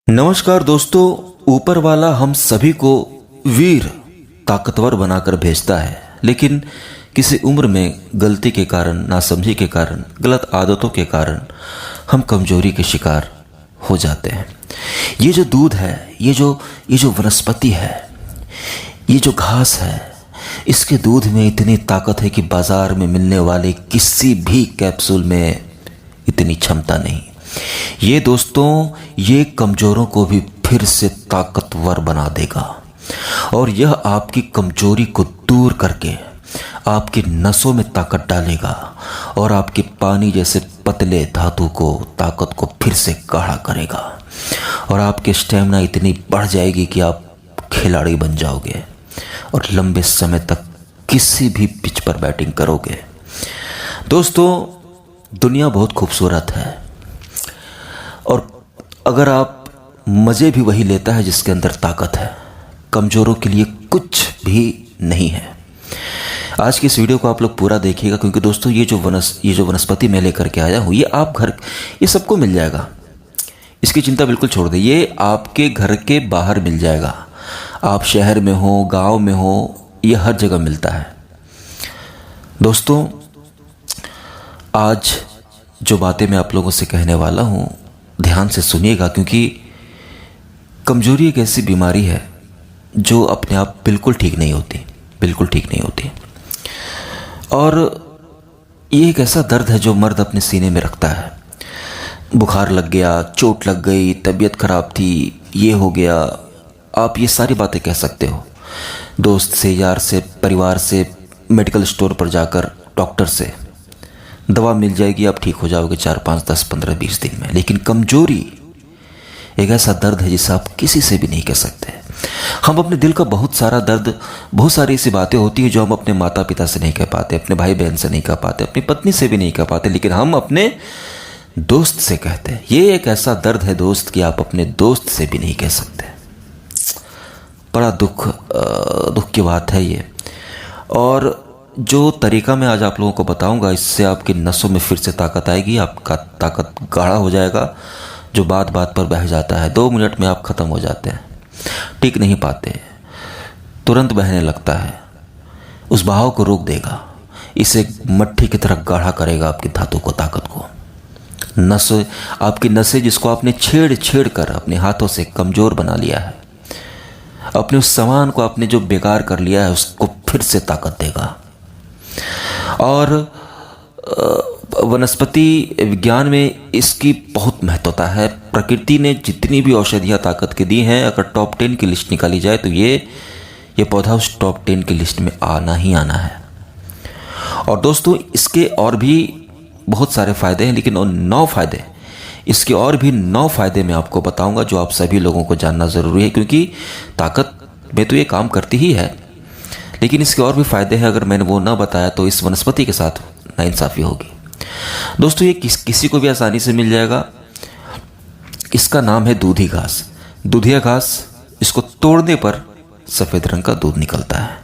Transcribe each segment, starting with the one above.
नमस्कार दोस्तों। ऊपर वाला हम सभी को वीर ताकतवर बनाकर भेजता है, लेकिन किसी उम्र में गलती के कारण, नासमझी के कारण, गलत आदतों के कारण हम कमजोरी के शिकार हो जाते हैं। ये जो दूध है, ये जो वनस्पति है, ये जो घास है, इसके दूध में इतनी ताकत है कि बाजार में मिलने वाले किसी भी कैप्सूल में इतनी क्षमता नहीं। ये दोस्तों, ये कमजोरों को भी फिर से ताकतवर बना देगा और यह आपकी कमजोरी को दूर करके आपकी नसों में ताकत डालेगा और आपके पानी जैसे पतले धातु को, ताकत को फिर से गाढ़ा करेगा और आपकी स्टेमिना इतनी बढ़ जाएगी कि आप खिलाड़ी बन जाओगे और लंबे समय तक किसी भी पिच पर बैटिंग करोगे। दोस्तों, दुनिया बहुत खूबसूरत है और अगर आप मज़े भी वही लेता है जिसके अंदर ताकत है। कमज़ोरों के लिए कुछ भी नहीं है। आज की इस वीडियो को आप लोग पूरा देखिएगा, क्योंकि दोस्तों ये जो वनस्पति मैं लेकर के आया हूँ, ये सबको मिल जाएगा। इसकी चिंता बिल्कुल छोड़ दें। ये आपके घर के बाहर मिल जाएगा। आप शहर में हो, गांव में हो, ये हर जगह मिलता है। दोस्तों, आज जो बातें मैं आप लोगों से कहने वाला हूँ, ध्यान से सुनिएगा, क्योंकि कमजोरी एक ऐसी बीमारी है जो अपने आप बिल्कुल ठीक नहीं होती और ये एक ऐसा दर्द है जो मर्द अपने सीने में रखता है। बुखार लग गया, चोट लग गई, तबीयत खराब थी, ये हो गया, आप ये सारी बातें कह सकते हो दोस्त से, यार से, परिवार से, मेडिकल स्टोर पर जाकर डॉक्टर से दवा मिल जाएगी, आप ठीक हो जाओगे 4, 5, 10, 15, 20 दिन में। लेकिन कमजोरी एक ऐसा दर्द है जिसे आप किसी से भी नहीं कह सकते। हम अपने दिल का बहुत सारा दर्द, बहुत सारी ऐसी बातें होती है जो हम अपने माता पिता से नहीं कह पाते, अपने भाई बहन से नहीं कह पाते, अपनी पत्नी से भी नहीं कह पाते, लेकिन हम अपने दोस्त से कहते हैं। ये एक ऐसा दर्द है दोस्त कि आप अपने दोस्त से भी नहीं कह सकते। बड़ा दुख की बात है ये। और जो तरीका मैं आज आप लोगों को बताऊंगा, इससे आपकी नसों में फिर से ताकत आएगी, आपका ताकत गाढ़ा हो जाएगा। जो बात बात पर बह जाता है, 2 मिनट में आप ख़त्म हो जाते हैं, टिक नहीं पाते, तुरंत बहने लगता है, उस बहाव को रोक देगा। इसे मट्ठी की तरह गाढ़ा करेगा आपकी धातु को, ताकत को। आपकी नसें जिसको आपने छेड़ कर अपने हाथों से कमज़ोर बना लिया है, अपने उस सामान को आपने जो बेकार कर लिया है, उसको फिर से ताकत देगा। और वनस्पति विज्ञान में इसकी बहुत महत्वता है। प्रकृति ने जितनी भी औषधियाँ ताकत की दी हैं, अगर टॉप 10 की लिस्ट निकाली जाए तो ये पौधा उस टॉप 10 की लिस्ट में आना ही आना है। और दोस्तों, इसके और भी बहुत सारे फ़ायदे हैं, लेकिन 9 फ़ायदे, इसके और भी 9 फ़ायदे मैं आपको बताऊंगा जो आप सभी लोगों को जानना ज़रूरी है, क्योंकि ताकत में तो ये काम करती ही है, लेकिन इसके और भी फ़ायदे हैं। अगर मैंने वो ना बताया तो इस वनस्पति के साथ नाइंसाफ़ी होगी। दोस्तों, ये किसी को भी आसानी से मिल जाएगा। इसका नाम है दूधी घास। दूधिया घास, इसको तोड़ने पर सफ़ेद रंग का दूध निकलता है।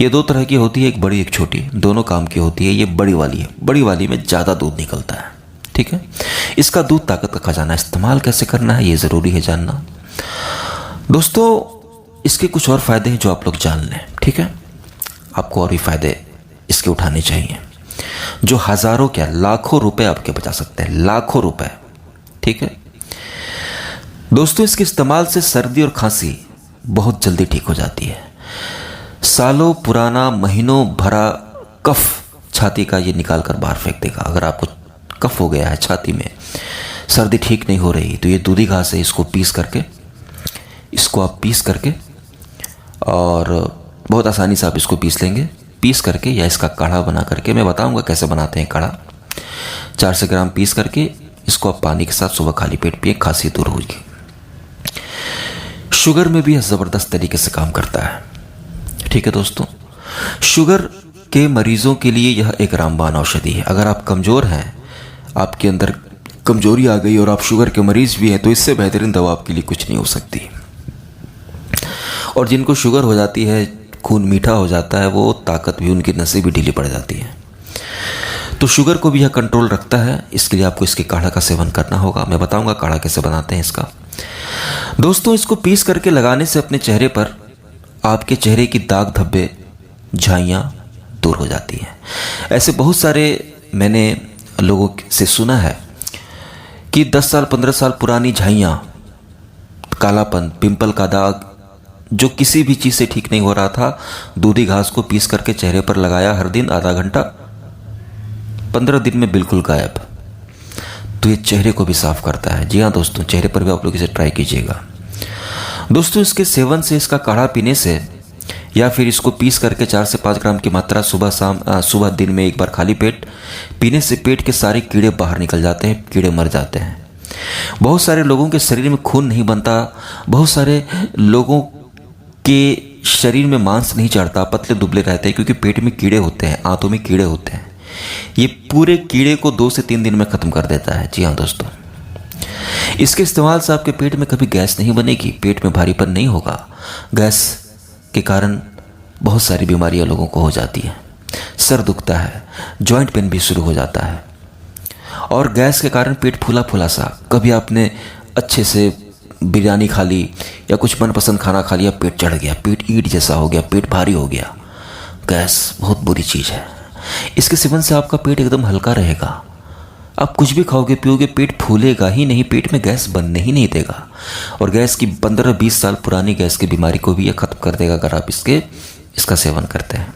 ये 2 तरह की होती है, एक बड़ी एक छोटी, दोनों काम की होती है। ये बड़ी वाली है, बड़ी वाली में ज़्यादा दूध निकलता है। ठीक है, इसका दूध ताकत का खजाना। इस्तेमाल कैसे करना है ये ज़रूरी है जानना। दोस्तों, इसके कुछ और फ़ायदे हैं जो आप लोग जान लें। ठीक है, आपको और भी फ़ायदे इसके उठाने चाहिए जो हज़ारों क्या लाखों रुपए आपके बचा सकते हैं, लाखों रुपए। ठीक है दोस्तों, इसके इस्तेमाल से सर्दी और खांसी बहुत जल्दी ठीक हो जाती है। सालों पुराना, महीनों भरा कफ छाती का ये निकाल कर बाहर फेंक देगा। अगर आपको कफ हो गया है छाती में, सर्दी ठीक नहीं हो रही, तो ये दूधी घास है, इसको आप पीस करके और बहुत आसानी से आप इसको पीस लेंगे। पीस करके या इसका काढ़ा बना करके, मैं बताऊंगा कैसे बनाते हैं काढ़ा। 400 ग्राम पीस करके इसको आप पानी के साथ सुबह खाली पेट पिए, खांसी दूर होगी। शुगर में भी यह ज़बरदस्त तरीके से काम करता है। ठीक है दोस्तों, शुगर के मरीजों के लिए यह एक रामबाण औषधि है। अगर आप कमज़ोर हैं, आपके अंदर कमजोरी आ गई और आप शुगर के मरीज भी हैं, तो इससे बेहतरीन दवा आपके लिए कुछ नहीं हो सकती। और जिनको शुगर हो जाती है, खून मीठा हो जाता है, वो ताकत भी, उनकी नसें भी ढीली पड़ जाती है। तो शुगर को भी यह कंट्रोल रखता है। इसके लिए आपको इसके काढ़ा का सेवन करना होगा। मैं बताऊंगा काढ़ा कैसे बनाते हैं इसका। दोस्तों, इसको पीस करके लगाने से अपने चेहरे पर आपके चेहरे की दाग धब्बे, झाइयाँ दूर हो जाती हैं। ऐसे बहुत सारे मैंने लोगों से सुना है कि 10 साल 15 साल पुरानी झाइयाँ, कालापन, पिंपल का दाग जो किसी भी चीज़ से ठीक नहीं हो रहा था, दूधी घास को पीस करके चेहरे पर लगाया हर दिन आधा घंटा, 15 दिन में बिल्कुल गायब। तो ये चेहरे को भी साफ करता है। जी हाँ दोस्तों, चेहरे पर भी आप लोग इसे ट्राई कीजिएगा। दोस्तों, इसके सेवन से, इसका काढ़ा पीने से या फिर इसको पीस करके 4 से 5 ग्राम की मात्रा सुबह दिन में एक बार खाली पेट पीने से पेट के सारे कीड़े बाहर निकल जाते हैं, कीड़े मर जाते हैं। बहुत सारे लोगों के शरीर में खून नहीं बनता, बहुत सारे लोगों के शरीर में मांस नहीं चढ़ता, पतले दुबले रहते हैं क्योंकि पेट में कीड़े होते हैं, आंतों में कीड़े होते हैं। ये पूरे कीड़े को 2 से 3 दिन में ख़त्म कर देता है। जी हाँ दोस्तों, इसके इस्तेमाल से आपके पेट में कभी गैस नहीं बनेगी, पेट में भारीपन नहीं होगा। गैस के कारण बहुत सारी बीमारियां लोगों को हो जाती हैं। सर दुखता है, जॉइंट पेन भी शुरू हो जाता है, और गैस के कारण पेट फूला फूला सा। कभी आपने अच्छे से बिरयानी खा ली या कुछ मनपसंद खाना खा लिया, पेट चढ़ गया, पेट ईंट जैसा हो गया, पेट भारी हो गया। गैस बहुत बुरी चीज़ है। इसके सेवन से आपका पेट एकदम हल्का रहेगा। आप कुछ भी खाओगे पियोगे, पेट फूलेगा ही नहीं, पेट में गैस बनने ही नहीं देगा। और गैस की 15-20 साल पुरानी गैस की बीमारी को भी यह ख़त्म कर देगा अगर आप इसका सेवन करते हैं।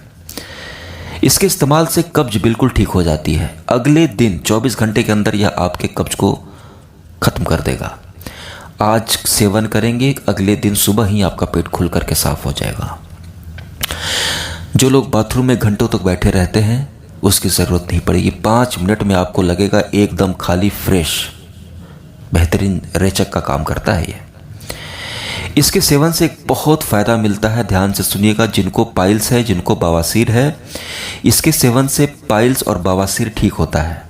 इसके इस्तेमाल से कब्ज बिल्कुल ठीक हो जाती है। अगले दिन 24 घंटे के अंदर यह आपके कब्ज को ख़त्म कर देगा। आज सेवन करेंगे, अगले दिन सुबह ही आपका पेट खुल करके साफ हो जाएगा। जो लोग बाथरूम में घंटों तक बैठे रहते हैं उसकी ज़रूरत नहीं पड़ेगी। 5 मिनट में आपको लगेगा एकदम खाली, फ्रेश, बेहतरीन रेचक का काम करता है ये। इसके सेवन से एक बहुत फ़ायदा मिलता है, ध्यान से सुनिएगा। जिनको पाइल्स है, जिनको बवासीर है, इसके सेवन से पाइल्स और बवासीर ठीक होता है।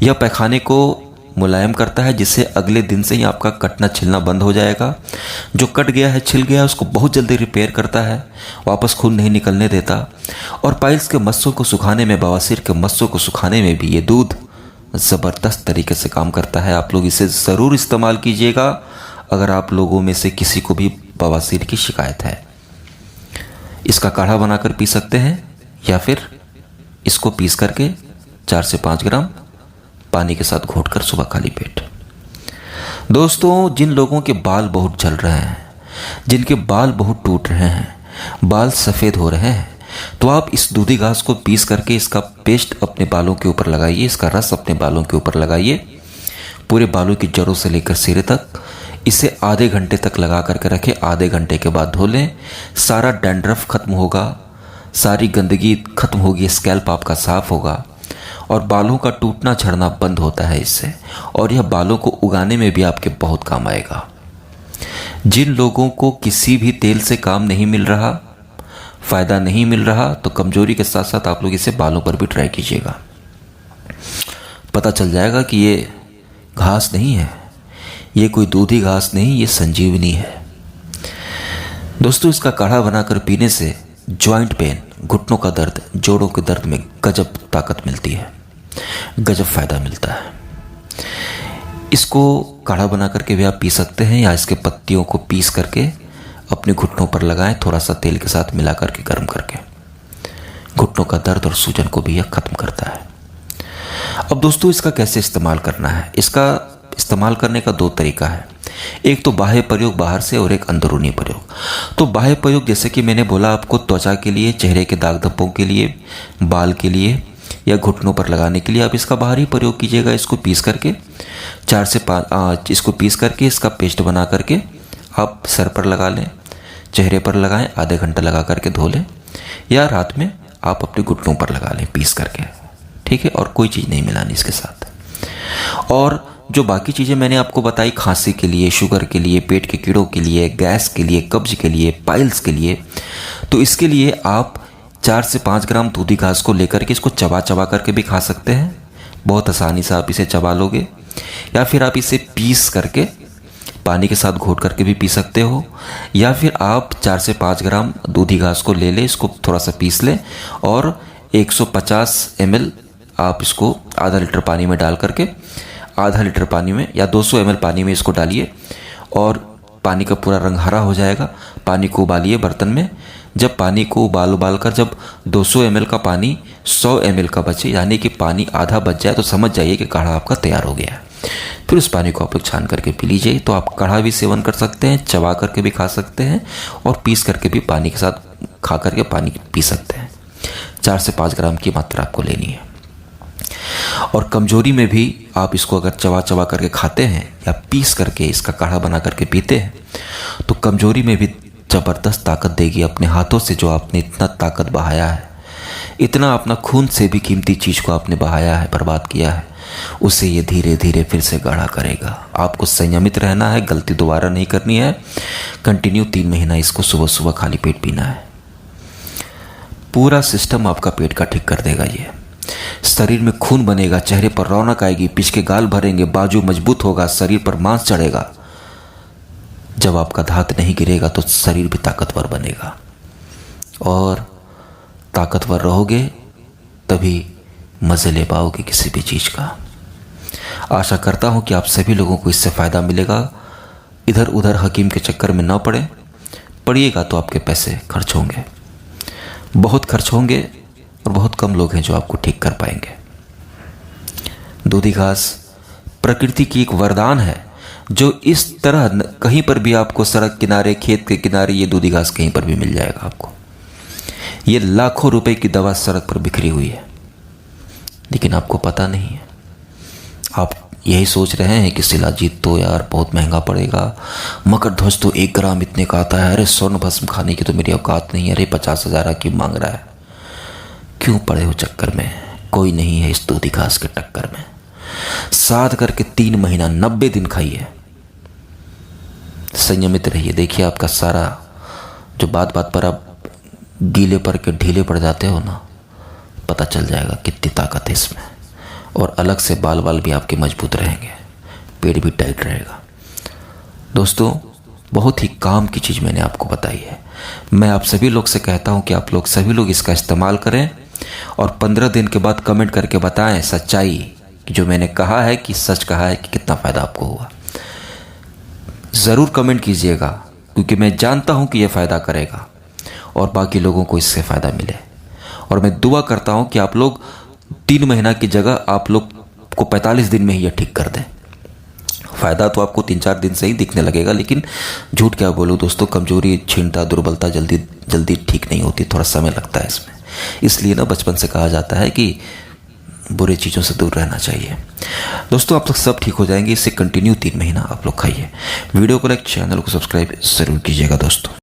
यह पैखाने को मुलायम करता है, जिससे अगले दिन से ही आपका कटना छिलना बंद हो जाएगा। जो कट गया है, छिल गया है, उसको बहुत जल्दी रिपेयर करता है, वापस खून नहीं निकलने देता। और पाइल्स के मस्सों को सुखाने में, बवासीर के मस्सों को सुखाने में भी ये दूध ज़बरदस्त तरीके से काम करता है। आप लोग इसे ज़रूर इस्तेमाल कीजिएगा अगर आप लोगों में से किसी को भी बवासीर की शिकायत है। इसका काढ़ा बनाकर पी सकते हैं या फिर इसको पीस करके 4 से 5 ग्राम पानी के साथ घोटकर सुबह खाली पेट। दोस्तों, जिन लोगों के बाल बहुत झड़ रहे हैं, जिनके बाल बहुत टूट रहे हैं, बाल सफ़ेद हो रहे हैं, तो आप इस दूधी घास को पीस करके इसका पेस्ट अपने बालों के ऊपर लगाइए, इसका रस अपने बालों के ऊपर लगाइए, पूरे बालों की जड़ों से लेकर सिरे तक। इसे आधे घंटे तक लगा करके रखें, आधे घंटे के बाद धो लें। सारा डैंड्रफ खत्म होगा, सारी गंदगी खत्म होगी, स्कैल्प आपका साफ होगा और बालों का टूटना झड़ना बंद होता है इससे। और यह बालों को उगाने में भी आपके बहुत काम आएगा। जिन लोगों को किसी भी तेल से काम नहीं मिल रहा, फ़ायदा नहीं मिल रहा, तो कमजोरी के साथ साथ आप लोग इसे बालों पर भी ट्राई कीजिएगा। पता चल जाएगा कि ये घास नहीं है, ये कोई दूधी घास नहीं, ये संजीवनी है। दोस्तों, इसका काढ़ा बनाकर पीने से जॉइंट पेन, घुटनों का दर्द, जोड़ों के दर्द में गजब ताकत मिलती है, गजब फ़ायदा मिलता है। इसको काढ़ा बना करके भी आप पी सकते हैं या इसके पत्तियों को पीस करके अपने घुटनों पर लगाएं, थोड़ा सा तेल के साथ मिला करके गर्म करके। घुटनों का दर्द और सूजन को भी यह ख़त्म करता है। अब दोस्तों, इसका कैसे इस्तेमाल करना है? इसका इस्तेमाल करने का 2 तरीका है। एक तो बाह्य प्रयोग बाहर से और एक अंदरूनी प्रयोग। तो बाह्य प्रयोग जैसे कि मैंने बोला आपको, त्वचा के लिए, चेहरे के दाग धब्बों के लिए, बाल के लिए या घुटनों पर लगाने के लिए आप इसका बाहरी प्रयोग कीजिएगा। इसको पीस करके 4 से 5 इसको पीस करके इसका पेस्ट बना करके आप सर पर लगा लें, चेहरे पर लगाएं, आधे घंटा लगा करके धो लें, या रात में आप अपने घुटनों पर लगा लें पीस करके, ठीक है। और कोई चीज़ नहीं मिलानी इसके साथ। और जो बाकी चीज़ें मैंने आपको बताई, खांसी के लिए, शुगर के लिए, पेट के कीड़ों के लिए, गैस के लिए, कब्ज के लिए, पाइल्स के लिए, तो इसके लिए आप 4 से 5 ग्राम दूधी घास को लेकर के इसको चबा चबा करके भी खा सकते हैं। बहुत आसानी से आप इसे चबा लोगे, या फिर आप इसे पीस करके पानी के साथ घोट करके भी पी सकते हो, या फिर आप 4 से 5 ग्राम दूधी घास को ले लें, इसको थोड़ा सा पीस लें और 150 ml आप इसको आधा लीटर पानी में डाल करके, आधा लीटर पानी में या 200 ml पानी में इसको डालिए और पानी का पूरा रंग हरा हो जाएगा। पानी को उबालिए बर्तन में। जब पानी को उबाल कर जब 200 ml का पानी 100 ml का बचे, यानी कि पानी आधा बच जाए, तो समझ जाइए कि काढ़ा आपका तैयार हो गया है। फिर उस पानी को आप लोग छान करके पी लीजिए। तो आप काढ़ा भी सेवन कर सकते हैं, चबा करके भी खा सकते हैं, और पीस करके भी पानी के साथ खा करके पानी पी सकते हैं। 4 से 5 ग्राम की मात्रा आपको लेनी है। और कमजोरी में भी आप इसको अगर चबा करके खाते हैं या पीस करके इसका काढ़ा बना करके पीते हैं तो कमजोरी में भी ज़बरदस्त ताकत देगी। अपने हाथों से जो आपने इतना ताकत बहाया है, इतना अपना खून से भी कीमती चीज़ को आपने बहाया है, बर्बाद किया है, उसे ये धीरे धीरे फिर से गाढ़ा करेगा। आपको संयमित रहना है, गलती दोबारा नहीं करनी है। कंटिन्यू 3 महीना इसको सुबह सुबह खाली पेट पीना है। पूरा सिस्टम आपका पेट का ठीक कर देगा। ये शरीर में खून बनेगा, चेहरे पर रौनक आएगी, पीछ के गाल भरेंगे, बाजू मजबूत होगा, शरीर पर मांस चढ़ेगा। जब आपका दांत नहीं गिरेगा तो शरीर भी ताकतवर बनेगा, और ताकतवर रहोगे तभी मज़े ले पाओगे किसी भी चीज़ का। आशा करता हूँ कि आप सभी लोगों को इससे फ़ायदा मिलेगा। इधर उधर हकीम के चक्कर में ना पड़े। पड़िएगा तो आपके पैसे खर्च होंगे, बहुत खर्च होंगे, और बहुत कम लोग हैं जो आपको ठीक कर पाएंगे। दूधी घास प्रकृति की एक वरदान है, जो इस तरह कहीं पर भी आपको सड़क किनारे, खेत के किनारे, ये दूधी घास कहीं पर भी मिल जाएगा आपको। ये लाखों रुपए की दवा सड़क पर बिखरी हुई है, लेकिन आपको पता नहीं है। आप यही सोच रहे हैं कि शिलाजीत तो यार बहुत महंगा पड़ेगा, मकर ध्वज तो 1 ग्राम इतने का आता है, अरे स्वर्ण भस्म खाने की तो मेरी औकात नहीं है, अरे 50,000 की मांग रहा है। क्यों पड़े हो चक्कर में? कोई नहीं है इस दूधी घास के टक्कर में। साध करके 3 महीना 90 दिन खाइए, संयमित रहिए। देखिए आपका सारा जो बात बात पर आप गीले पर के ढीले पड़ जाते हो ना, पता चल जाएगा कितनी ताकत है इसमें। और अलग से बाल भी आपके मजबूत रहेंगे, पेट भी टाइट रहेगा। दोस्तों, बहुत ही काम की चीज़ मैंने आपको बताई है। मैं आप सभी लोग से कहता हूं कि आप लोग सभी लोग इसका इस्तेमाल करें, और 15 दिन के बाद कमेंट करके बताएं सच्चाई कि जो मैंने कहा है कि सच कहा है, कि कितना फ़ायदा आपको हुआ। ज़रूर कमेंट कीजिएगा, क्योंकि मैं जानता हूं कि यह फ़ायदा करेगा और बाकी लोगों को इससे फ़ायदा मिले। और मैं दुआ करता हूं कि आप लोग 3 महीना की जगह आप लोग को 45 दिन में ही यह ठीक कर दें। फ़ायदा तो आपको 3-4 दिन से ही दिखने लगेगा, लेकिन झूठ क्या बोलूँ दोस्तों, कमजोरी, क्षीणता, दुर्बलता जल्दी ठीक नहीं होती, थोड़ा समय लगता है इसमें। इसलिए ना बचपन से कहा जाता है कि बुरे चीज़ों से दूर रहना चाहिए। दोस्तों, आप लोग सब ठीक हो जाएंगे। इससे कंटिन्यू 3 महीना आप लोग खाइए। वीडियो को लाइक, चैनल को सब्सक्राइब ज़रूर कीजिएगा दोस्तों।